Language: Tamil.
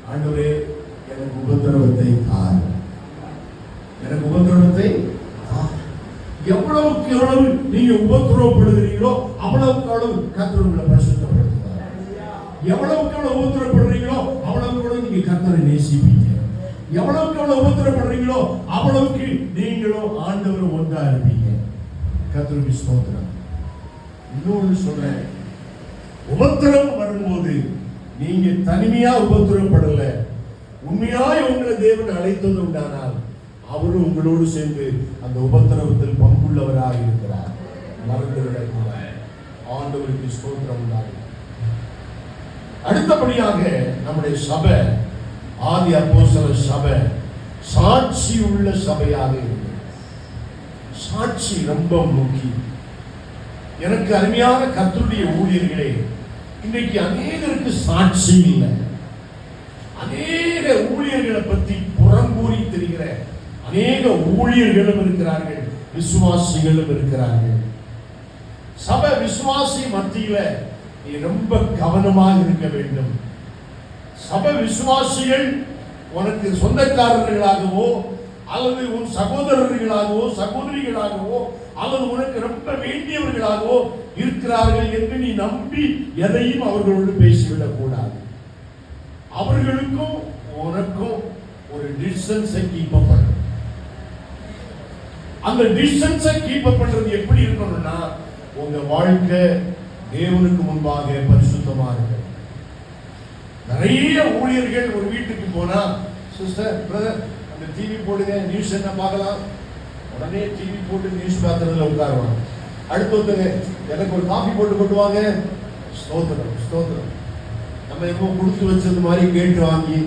ஆண்டவரே எனக்கு உபத்திரவத்தை தார், எனக்கு உபத்திரவத்தை எவ்வளவுக்கு எவ்வளவு நீங்க உபத்திரவப்படுகிறீங்களோ அவ்வளவுக்கு அவ்வளவு கர்த்தர் உங்களை பரிசுத்தப்படுத்துவார். எவ்வளவுக்கு எவ்வளவு உபத்திரவப்படுறீங்களோ அவ்வளவுக்கு எவ்வளவு நீங்க கர்த்தரை நேசிப்பீங்க. எவ்வளவுக்கு எவ்வளவு உபத்திரவப்படுறீங்களோ அவ்வளவுக்கு நீங்களும் ஆண்டவரும் ஒன்றா இருப்பீங்க. கர்த்தருக்கு ஸ்தோத்திரம். இன்னொன்று சொல்றேன், உபத்திரம் வரும்போது நீங்க தனிமையா உபத்திரப்படல, உண்மையாய் உங்களை தேவன் அழைத்தது உண்டானால் அவரும் உங்களோடு சேர்ந்து அந்த உபத்திரவத்தில் பங்குள்ளவராக இருக்கிறார். மறந்துவிடக்கூடாது. ஆண்டவருக்கு ஸ்தோத்திரம் உண்டாகும். அடுத்தபடியாக நம்முடைய சபை, ஆதி அப்போஸ்தலர் சபை சாட்சி உள்ள சபையாக இருக்கு. சாட்சி ரொம்ப முக்கியம். எனக்கு அருமையான கர்த்தருடைய ஊழியர்களே, இன்னைக்கு அநேகருக்கு சாட்சி இல்லை. அநேக ஊழியர்களை பற்றி புறங்கூறி தெரிகிற அநேக ஊழியர்களும் இருக்கிறார்கள், விசுவாசிகளும் இருக்கிறார்கள். சபை விசுவாசி மத்தியில நீ ரொம்ப கவனமாக இருக்க வேண்டும். சபை விசுவாசிகள் உனக்கு சொந்தக்காரர்களாகவோ அல்லது உன் சகோதரர்களாகவோ சகோதரிகளாகவோ அல்லது உனக்கு ரொம்ப வேண்டியவர்களாகவோ இருக்கிறார்கள் என்று நீ நம்பி எதையும் அவர்களோடு பேசிவிடக் கூடாது. அவர்களுக்கும் உனக்கும் ஒரு டிஸ்டன்ஸை கீப் அப் பண்ணணும். அந்த டிஸ்டன்ஸை கீப் அப் பண்றது எப்படி இருக்கணும்னா, உங்க வாழ்க்கை தேவனுக்கு முன்பாக பரிசுத்தமா இருக்கு. நிறைய ஊழியர்கள் ஒரு வீட்டுக்கு போனா, சிஸ்டர் பிரதர் அந்த டிவி போடுங்க, நியூஸ் என்ன பார்க்கலாம், உடனே டிவி போட்டு நியூஸ் பார்க்கறதுல உட்காருவாங்க. அடுத்து ஒருத்தங்க எனக்கு ஒரு காஃபி போட்டு கொண்டுவாங்க, ஸ்தோத்திரம் ஸ்தோத்திரம். நம்ம எப்போ கொடுத்து வச்சது மாதிரி கேட்டு வாங்கி